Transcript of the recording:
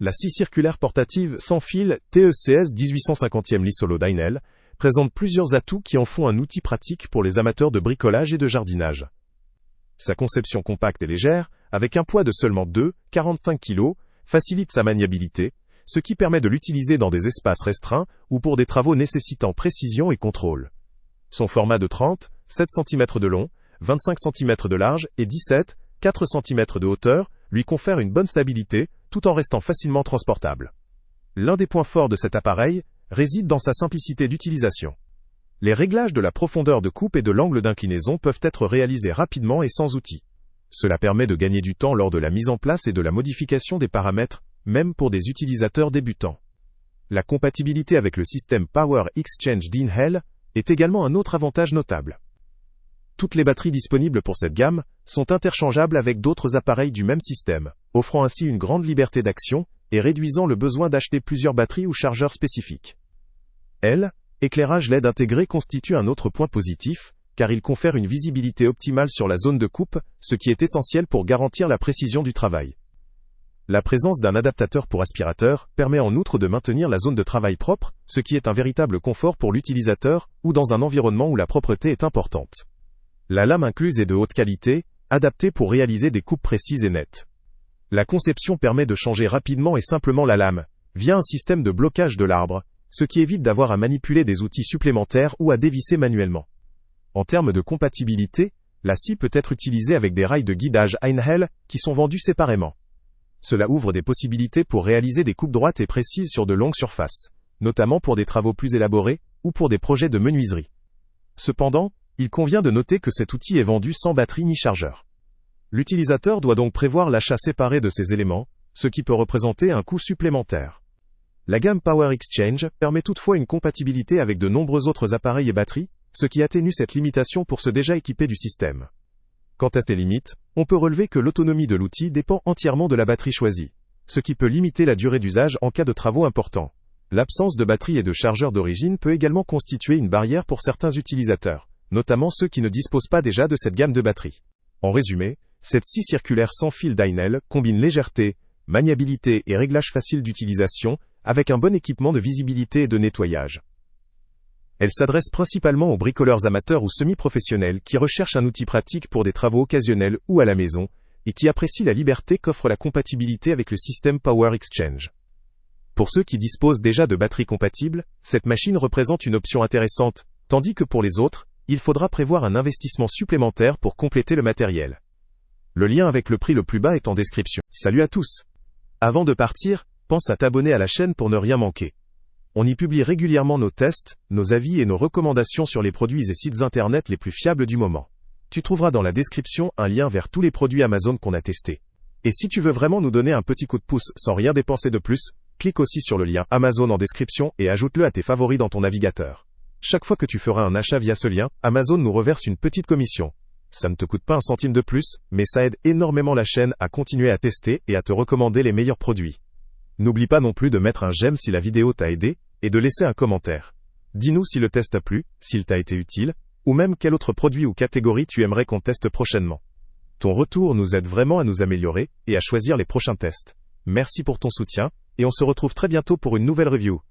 La scie circulaire portative sans fil TECS 1850e Lissolo Dynel présente plusieurs atouts qui en font un outil pratique pour les amateurs de bricolage et de jardinage. Sa conception compacte et légère, avec un poids de seulement 2,45 kg, facilite sa maniabilité, ce qui permet de l'utiliser dans des espaces restreints ou pour des travaux nécessitant précision et contrôle. Son format de 37 cm de long, 25 cm de large et 4 cm de hauteur lui confère une bonne stabilité, tout en restant facilement transportable. L'un des points forts de cet appareil réside dans sa simplicité d'utilisation. Les réglages de la profondeur de coupe et de l'angle d'inclinaison peuvent être réalisés rapidement et sans outils. Cela permet de gagner du temps lors de la mise en place et de la modification des paramètres, même pour des utilisateurs débutants. La compatibilité avec le système Power Exchange Dynel est également un autre avantage notable. Toutes les batteries disponibles pour cette gamme sont interchangeables avec d'autres appareils du même système, offrant ainsi une grande liberté d'action et réduisant le besoin d'acheter plusieurs batteries ou chargeurs spécifiques. Éclairage LED intégré constitue un autre point positif, car il confère une visibilité optimale sur la zone de coupe, ce qui est essentiel pour garantir la précision du travail. La présence d'un adaptateur pour aspirateur permet en outre de maintenir la zone de travail propre, ce qui est un véritable confort pour l'utilisateur ou dans un environnement où la propreté est importante. La lame incluse est de haute qualité, adaptée pour réaliser des coupes précises et nettes. La conception permet de changer rapidement et simplement la lame, via un système de blocage de l'arbre, ce qui évite d'avoir à manipuler des outils supplémentaires ou à dévisser manuellement. En termes de compatibilité, la scie peut être utilisée avec des rails de guidage Dynel qui sont vendus séparément. Cela ouvre des possibilités pour réaliser des coupes droites et précises sur de longues surfaces, notamment pour des travaux plus élaborés ou pour des projets de menuiserie. Cependant, il convient de noter que cet outil est vendu sans batterie ni chargeur. L'utilisateur doit donc prévoir l'achat séparé de ces éléments, ce qui peut représenter un coût supplémentaire. La gamme Power Exchange permet toutefois une compatibilité avec de nombreux autres appareils et batteries, ce qui atténue cette limitation pour ceux déjà équipés du système. Quant à ses limites, on peut relever que l'autonomie de l'outil dépend entièrement de la batterie choisie, ce qui peut limiter la durée d'usage en cas de travaux importants. L'absence de batterie et de chargeur d'origine peut également constituer une barrière pour certains utilisateurs, notamment ceux qui ne disposent pas déjà de cette gamme de batteries. En résumé, cette scie circulaire sans fil Dynel combine légèreté, maniabilité et réglage facile d'utilisation, avec un bon équipement de visibilité et de nettoyage. Elle s'adresse principalement aux bricoleurs amateurs ou semi-professionnels qui recherchent un outil pratique pour des travaux occasionnels ou à la maison, et qui apprécient la liberté qu'offre la compatibilité avec le système Power Exchange. Pour ceux qui disposent déjà de batteries compatibles, cette machine représente une option intéressante, tandis que pour les autres, il faudra prévoir un investissement supplémentaire pour compléter le matériel. Le lien avec le prix le plus bas est en description. Salut à tous! Avant de partir, pense à t'abonner à la chaîne pour ne rien manquer. On y publie régulièrement nos tests, nos avis et nos recommandations sur les produits et sites internet les plus fiables du moment. Tu trouveras dans la description un lien vers tous les produits Amazon qu'on a testés. Et si tu veux vraiment nous donner un petit coup de pouce sans rien dépenser de plus, clique aussi sur le lien Amazon en description et ajoute-le à tes favoris dans ton navigateur. Chaque fois que tu feras un achat via ce lien, Amazon nous reverse une petite commission. Ça ne te coûte pas un centime de plus, mais ça aide énormément la chaîne à continuer à tester et à te recommander les meilleurs produits. N'oublie pas non plus de mettre un j'aime si la vidéo t'a aidé, et de laisser un commentaire. Dis-nous si le test t'a plu, s'il t'a été utile, ou même quel autre produit ou catégorie tu aimerais qu'on teste prochainement. Ton retour nous aide vraiment à nous améliorer, et à choisir les prochains tests. Merci pour ton soutien, et on se retrouve très bientôt pour une nouvelle review.